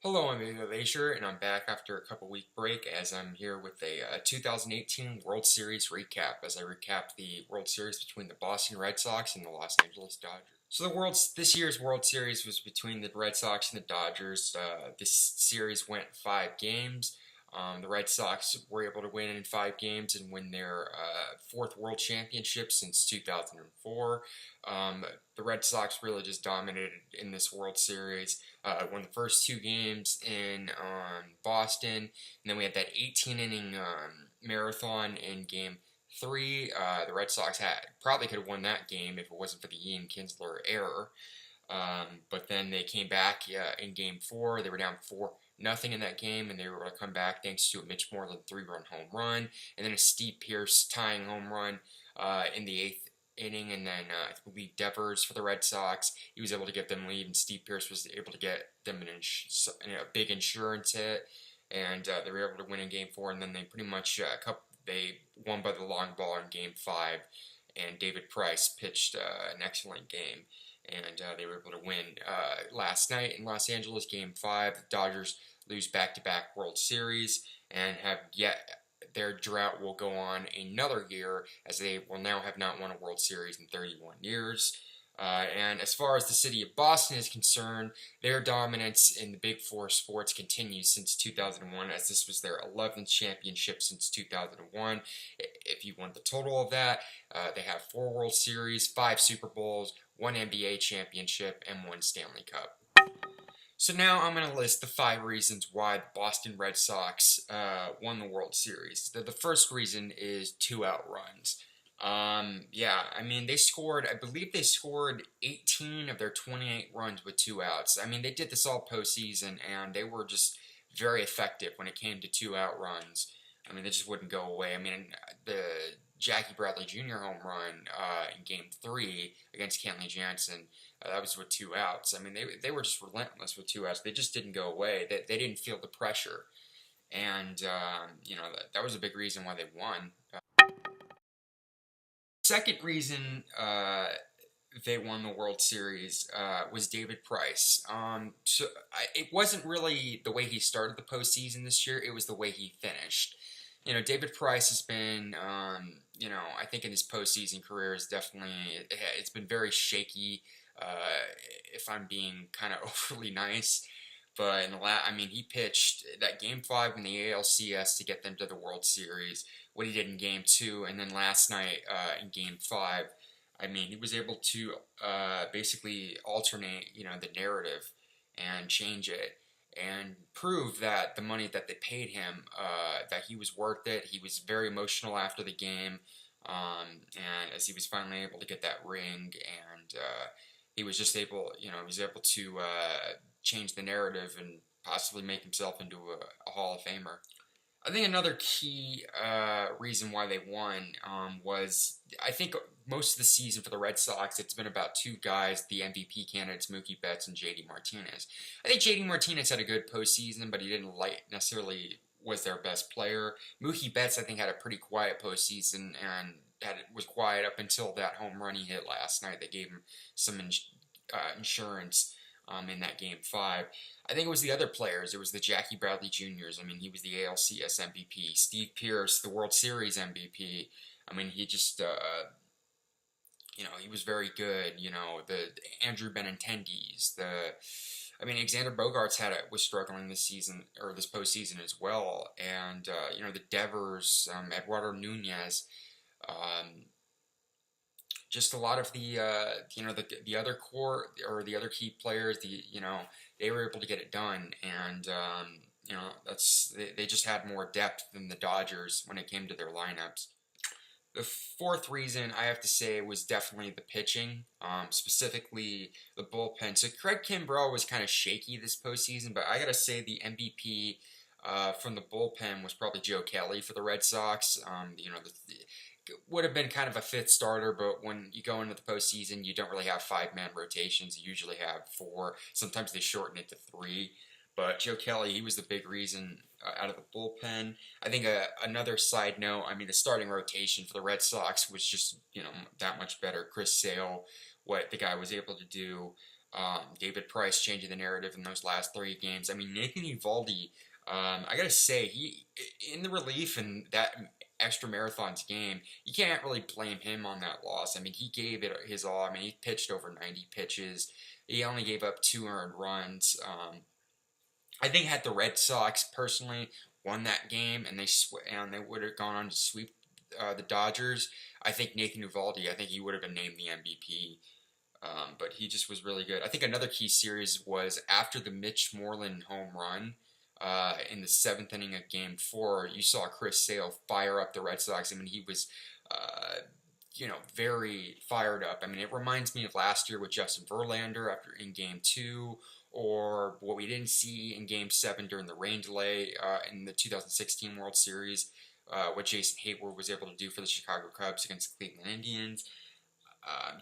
Hello, I'm Ava Leisure, and I'm back after a couple week break as I'm here with a 2018 World Series recap as I recap the World Series between the Boston Red Sox and the Los Angeles Dodgers. So this year's World Series was between the Red Sox and the Dodgers. This series went 5 games. The Red Sox were able to win in 5 games and win their fourth World Championship since 2004. The Red Sox really just dominated in this World Series. Won the first 2 games in Boston, and then we had that 18 inning marathon in Game 3. The Red Sox probably could have won that game if it wasn't for the Ian Kinsler error. But then they came back in Game 4. They were down 4-0 in that game, and they were able to come back thanks to a Mitch Moreland 3-run home run, and then a Steve Pearce tying home run in the 8th inning, and then I believe Devers for the Red Sox. He was able to get them lead, and Steve Pearce was able to get them a big insurance hit, and they were able to win in Game 4. And then they pretty much they won by the long ball in Game 5, and David Price pitched an excellent game, and they were able to win last night in Los Angeles, Game 5. The Dodgers lose back-to-back World Series and have yet their drought will go on another year as they will now have not won a World Series in 31 years. And as far as the city of Boston is concerned, their dominance in the Big Four sports continues since 2001, as this was their 11th championship since 2001. If you want the total of that, they have 4 World Series, 5 Super Bowls, 1 NBA championship, and 1 Stanley Cup. So now I'm going to list the 5 reasons why the Boston Red Sox won the World Series. The first reason is 2-out runs. I believe they scored 18 of their 28 runs with 2 outs. I mean, they did this all postseason, and they were just very effective when it came to 2-out runs. I mean, they just wouldn't go away. I mean, the Jackie Bradley Jr. home run in Game 3 against Kenley Jansen, that was with 2 outs. I mean, they were just relentless with 2 outs. They just didn't go away. They didn't feel the pressure. And, that was a big reason why they won. Second reason they won the World Series was David Price. It wasn't really the way he started the postseason this year. It was the way he finished. David Price has been, I think in his postseason career is it's been very shaky. If I'm being kind of overly nice. But he pitched that Game 5 in the ALCS to get them to the World Series. What he did in Game 2, and then last night in Game 5, he was able to basically alternate, the narrative and change it and prove that the money that they paid him, that he was worth it. He was very emotional after the game, and as he was finally able to get that ring, and he was just able, he was able to change the narrative and possibly make himself into a Hall of Famer. I think another key reason why they won was, I think most of the season for the Red Sox, it's been about 2 guys, the MVP candidates, Mookie Betts and JD Martinez. I think JD Martinez had a good postseason, but he didn't necessarily was their best player. Mookie Betts, I think, had a pretty quiet postseason and was quiet up until that home run he hit last night that gave him some insurance in that Game 5. I think it was the other players. It was the Jackie Bradley Jr.'s. He was the ALCS MVP. Steve Pearce, the World Series MVP. He just, he was very good. The Andrew Benintendi's, Xander Bogaerts was struggling this season, or this postseason as well. And, the Devers, Eduardo Nunez, just a lot of the the other core or the other key players, they were able to get it done, and they just had more depth than the Dodgers when it came to their lineups. The fourth reason I have to say was definitely the pitching, specifically the bullpen. So Craig Kimbrell was kind of shaky this postseason, but I gotta say the MVP from the bullpen was probably Joe Kelly for the Red Sox. Would have been kind of a 5th starter, but when you go into the postseason, you don't really have 5-man rotations. You usually have 4. Sometimes they shorten it to 3. But Joe Kelly, he was the big reason out of the bullpen. I think another side note, the starting rotation for the Red Sox was just, that much better. Chris Sale, what the guy was able to do David Price changing the narrative in those last 3 games. I mean, Nathan Eovaldi, I gotta say, he in the relief in that extra marathons game, you can't really blame him on that loss. I mean, he gave it his all. I mean, he pitched over 90 pitches. He only gave up 2 earned runs. I think had the Red Sox personally won that game and they would have gone on to sweep the Dodgers, I think Nathan Eovaldi, I think he would have been named the MVP. But he just was really good. I think another key series was after the Mitch Moreland home run in the 7th inning of Game 4. You saw Chris Sale fire up the Red Sox. I mean, he was, very fired up. I mean, it reminds me of last year with Justin Verlander after in Game 2, or what we didn't see in Game 7 during the rain delay in the 2016 World Series, what Jason Hayward was able to do for the Chicago Cubs against the Cleveland Indians.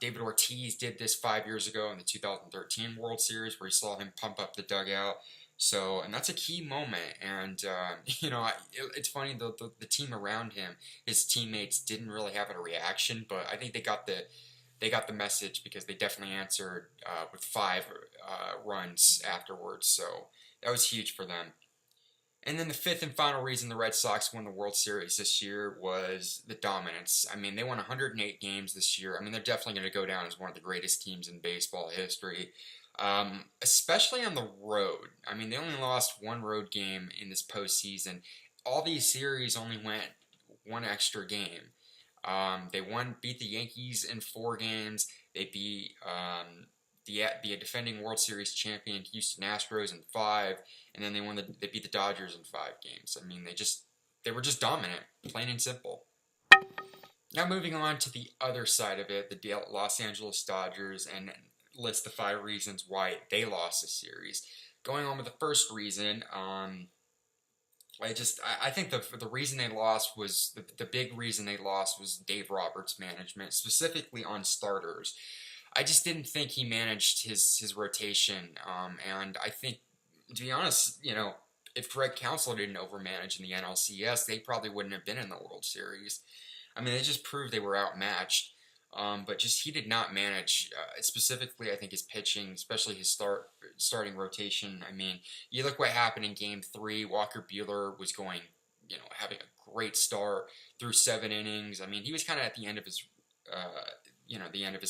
David Ortiz did this 5 years ago in the 2013 World Series, where you saw him pump up the dugout. So, and that's a key moment. And it's funny, the team around him, his teammates didn't really have a reaction, but I think they got the message, because they definitely answered with 5 runs afterwards. So that was huge for them. And then the 5th and final reason the Red Sox won the World Series this year was the dominance. I mean, they won 108 games this year. I mean, they're definitely going to go down as one of the greatest teams in baseball history, especially on the road. I mean, they only lost 1 road game in this postseason. All these series only went 1 extra game. They beat the Yankees in 4 games. They beat the defending World Series champion Houston Astros in 5, and then they beat the Dodgers in 5 games. I mean, they were just dominant, plain and simple. Now moving on to the other side of it, the Los Angeles Dodgers, and list the 5 reasons why they lost the series. Going on with the first reason, I think the reason they lost was the big reason they lost was Dave Roberts' management, specifically on starters. I just didn't think he managed his rotation, and I think, to be honest, if Greg Counsell didn't overmanage in the NLCS, they probably wouldn't have been in the World Series. I mean, they just proved they were outmatched, but just he did not manage, specifically, I think, his pitching, especially his starting rotation. I mean, you look what happened in Game 3. Walker Buehler was going, having a great start through 7 innings. I mean, he was kind of at the end of his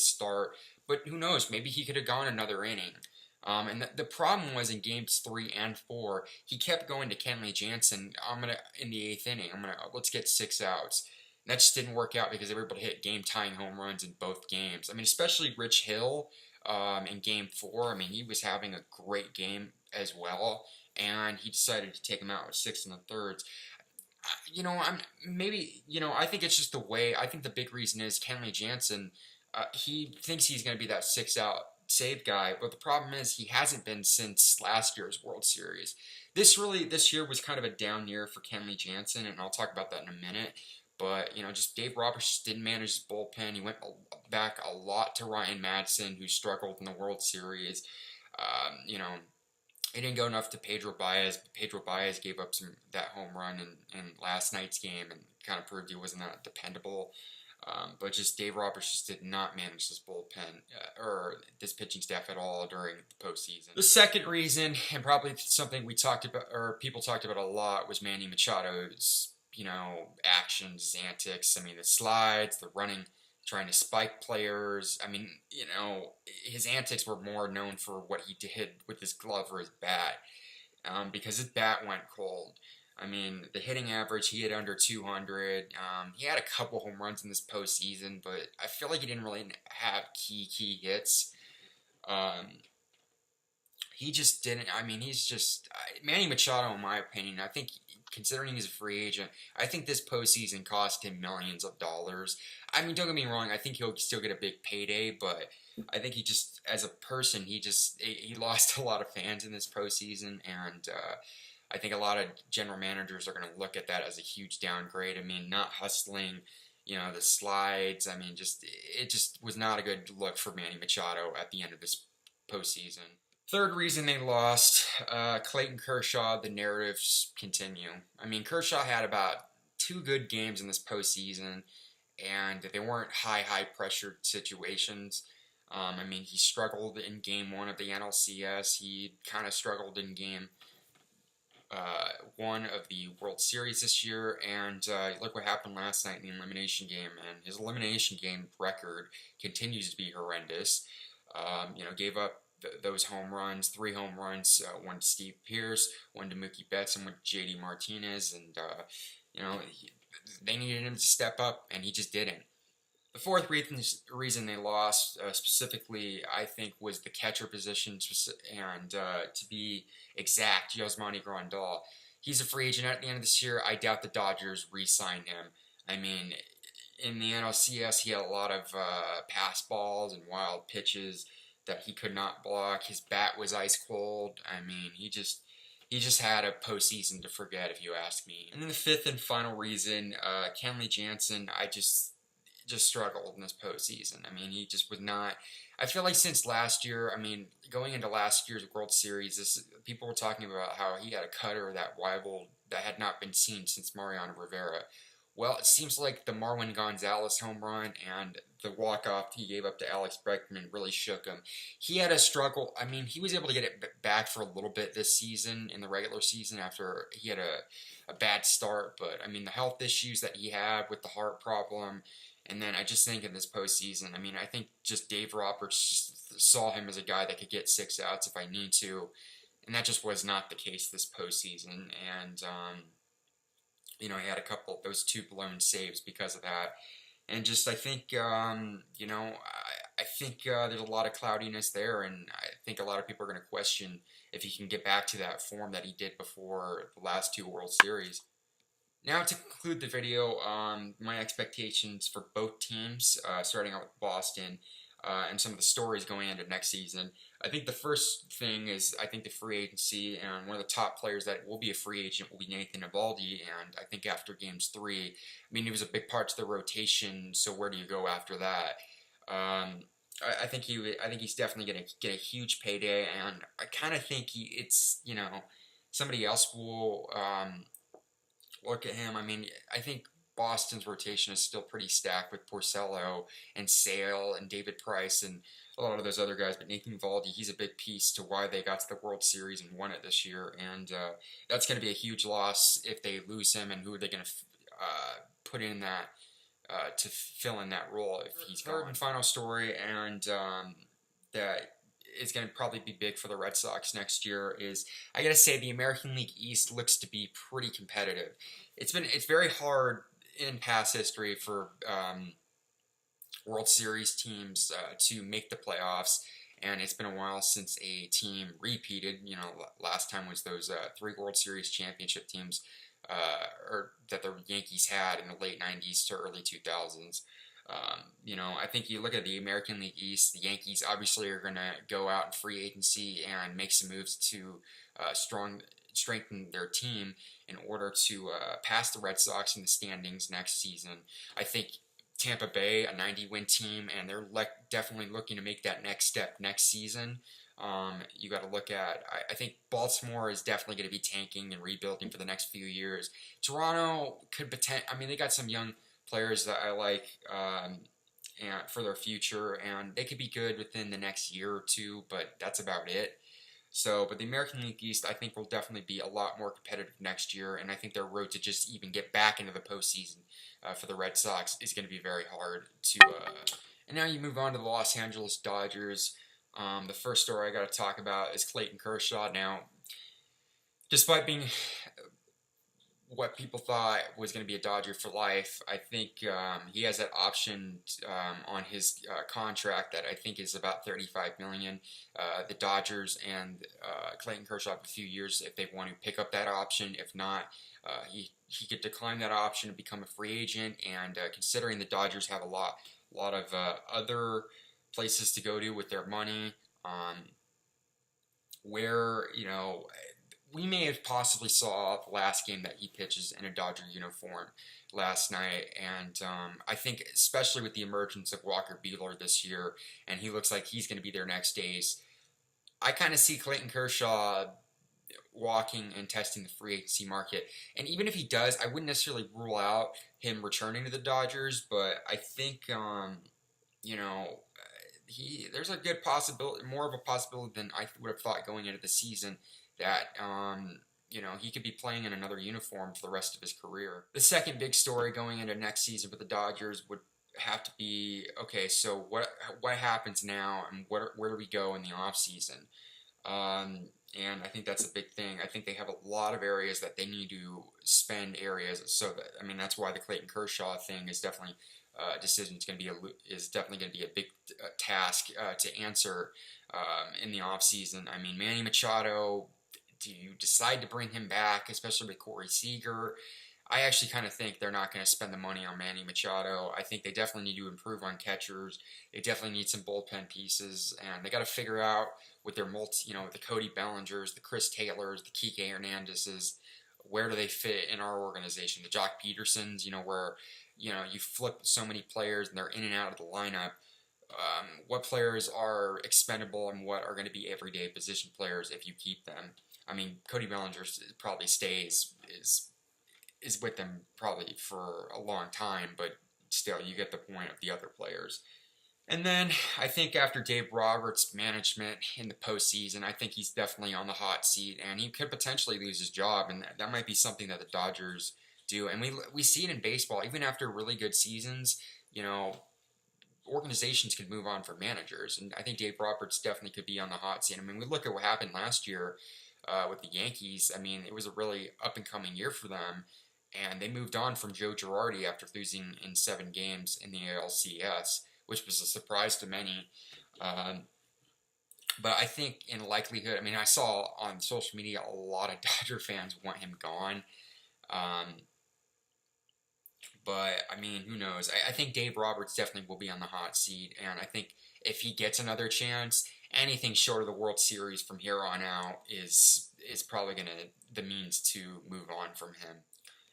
start, but who knows, maybe he could have gone another inning. And the problem was in Games 3 and 4, he kept going to Kenley Jansen, in the 8th inning, let's get 6 outs. And that just didn't work out because they were able to hit game-tying home runs in both games. I mean, especially Rich Hill in Game 4. I mean, he was having a great game as well, and he decided to take him out with 6 1/3. I think it's just the way. I think the big reason is Kenley Jansen. He thinks he's going to be that 6-out save guy, but the problem is he hasn't been since last year's World Series. This year was kind of a down year for Kenley Jansen, and I'll talk about that in a minute. But just Dave Roberts didn't manage his bullpen. He went back a lot to Ryan Madson, who struggled in the World Series. It didn't go enough to Pedro Baez. Pedro Baez gave up that home run in last night's game and kind of proved he wasn't that dependable. But just Dave Roberts just did not manage this bullpen or this pitching staff at all during the postseason. The second reason, and probably something we talked about or people talked about a lot, was Manny Machado's actions, antics. I mean, the slides, the running, trying to spike players. I mean, his antics were more known for what he did with his glove or his bat, because his bat went cold. I mean, the hitting average, he hit under 200. He had a couple home runs in this postseason, but I feel like he didn't really have key hits. He just didn't. I mean, Manny Machado, in my opinion, I think, considering he's a free agent, I think this postseason cost him millions of dollars. I mean, don't get me wrong, I think he'll still get a big payday, but I think he just, as a person, he lost a lot of fans in this postseason, and I think a lot of general managers are going to look at that as a huge downgrade. I mean, not hustling, the slides. I mean, it just was not a good look for Manny Machado at the end of this postseason. Third reason they lost, Clayton Kershaw, the narratives continue. I mean, Kershaw had about 2 good games in this postseason, and they weren't high pressure situations. I mean, he struggled in Game 1 of the NLCS. He kind of struggled in Game 1 of the World Series this year, and look what happened last night in the elimination game. And his elimination game record continues to be horrendous. Gave up those home runs, 3 home runs, one to Steve Pearce, one to Mookie Betts, and one to JD Martinez, and they needed him to step up, and he just didn't. The fourth reason they lost, specifically, I think, was the catcher position, and to be exact, Yasmani Grandal. He's a free agent at the end of this year. I doubt the Dodgers re-sign him. I mean, in the NLCS, he had a lot of pass balls and wild pitches that he could not block. His bat was ice cold. I mean, he just had a postseason to forget, if you ask me. And then the fifth and final reason, Kenley Jansen, I just struggled in this postseason. I mean, he just was not. I feel like since last year, I mean, going into last year's World Series, people were talking about how he had a cutter that rivaled that had not been seen since Mariano Rivera. Well, it seems like the Marwin Gonzalez home run and the walk-off he gave up to Alex Bregman really shook him. He had a struggle. I mean, he was able to get it back for a little bit this season, in the regular season, after he had a bad start. But, I mean, the health issues that he had with the heart problem. And then I just think in this postseason, I mean, I think just Dave Roberts just saw him as a guy that could get 6 outs if I need to. And that just was not the case this postseason. And, he had a couple of those 2 blown saves because of that. And just, I think, I think there's a lot of cloudiness there. And I think a lot of people are going to question if he can get back to that form that he did before the last 2 World Series. Now, to conclude the video, my expectations for both teams, starting out with Boston, and some of the stories going into next season. I think the first thing is, I think the free agency, and one of the top players that will be a free agent will be Nathan Eovaldi, and I think after Games 3, I mean, he was a big part to the rotation, so where do you go after that? I think he's definitely going to get a huge payday, and I kind of think somebody else will look at him. I mean, I think Boston's rotation is still pretty stacked with Porcello and Sale and David Price and a lot of those other guys. But Nathan Eovaldi, he's a big piece to why they got to the World Series and won it this year. And that's going to be a huge loss if they lose him. And who are they going to put in that to fill in that role if he's gone? Third and final story, and that is going to probably be big for the Red Sox next year, is I got to say the American League East looks to be pretty competitive. It's very hard in past history for World Series teams to make the playoffs, and it's been a while since a team repeated. Last time was those 3 World Series championship teams that the Yankees had in the late 90s to early 2000s. I think you look at the American League East, the Yankees obviously are going to go out in free agency and make some moves to strengthen their team in order to pass the Red Sox in the standings next season. I think Tampa Bay, a 90-win team, and they're definitely looking to make that next step next season. You got to look at, I think Baltimore is definitely going to be tanking and rebuilding for the next few years. Toronto could they got some young players that I like and for their future, and they could be good within the next year or 2, but that's about it. But the American League East, I think, will definitely be a lot more competitive next year, and I think their road to just even get back into the postseason for the Red Sox is going to be very hard to. And now you move on to the Los Angeles Dodgers. The first story I got to talk about is Clayton Kershaw. Now, despite being what people thought was going to be a Dodger for life, I think he has that option on his contract that I think is about $35 million. The Dodgers and Clayton Kershaw have a few years if they want to pick up that option. If not, he could decline that option and become a free agent. And considering the Dodgers have a lot of other places to go to with their money, where we may have possibly saw the last game that he pitches in a Dodger uniform last night, and I think especially with the emergence of Walker Buehler this year, and he looks like he's going to be their next ace, I kind of see Clayton Kershaw walking and testing the free agency market. And even if he does, I wouldn't necessarily rule out him returning to the Dodgers, but I think, there's a good possibility, more of a possibility than I would have thought going into the season, that he could be playing in another uniform for the rest of his career. The second big story going into next season with the Dodgers would have to be, okay, so what happens now, and where do we go in the off season? And I think that's a big thing. I think they have a lot of areas that they need to spend areas. So that, I mean, that's why the Clayton Kershaw thing is definitely decision is definitely going to be a big task to answer in the off season. I mean, Manny Machado. Do you decide to bring him back, especially with Corey Seager? I actually kind of think they're not going to spend the money on Manny Machado. I think they definitely need to improve on catchers. They definitely need some bullpen pieces, and they got to figure out with their with the Cody Bellingers, the Chris Taylors, the Kike Hernandezes, where do they fit in our organization? The Jock Petersons, where you flip so many players and they're in and out of the lineup. What players are expendable and what are going to be everyday position players if you keep them? I mean, Cody Bellinger probably is with them probably for a long time, but still, you get the point of the other players. And then I think after Dave Roberts' management in the postseason, I think he's definitely on the hot seat, and he could potentially lose his job, and that might be something that the Dodgers do. And we see it in baseball, even after really good seasons, organizations could move on for managers, and I think Dave Roberts definitely could be on the hot seat. I mean, we look at what happened last year with the Yankees. I mean, it was a really up-and-coming year for them, and they moved on from Joe Girardi after losing in 7 games in the ALCS, which was a surprise to many. But I think in likelihood, I mean, I saw on social media a lot of Dodger fans want him gone. But, I mean, who knows? I think Dave Roberts definitely will be on the hot seat, and I think if he gets another chance, anything short of the World Series from here on out is probably going to the means to move on from him.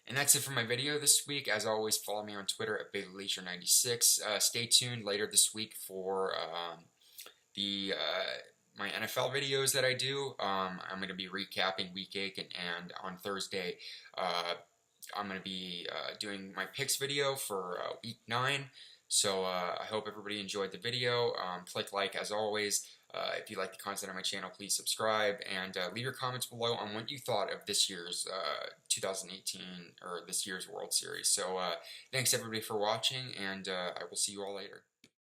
And that's it for my video this week. As always, follow me on Twitter at BigLeisure96. Stay tuned later this week for my NFL videos that I do. I'm going to be recapping Week 8, and on Thursday, I'm going to be doing my picks video for Week 9. So I hope everybody enjoyed the video. Click like as always. If you like the content on my channel, please subscribe, and leave your comments below on what you thought of this year's 2018 or this year's World Series. So thanks everybody for watching, and I will see you all later.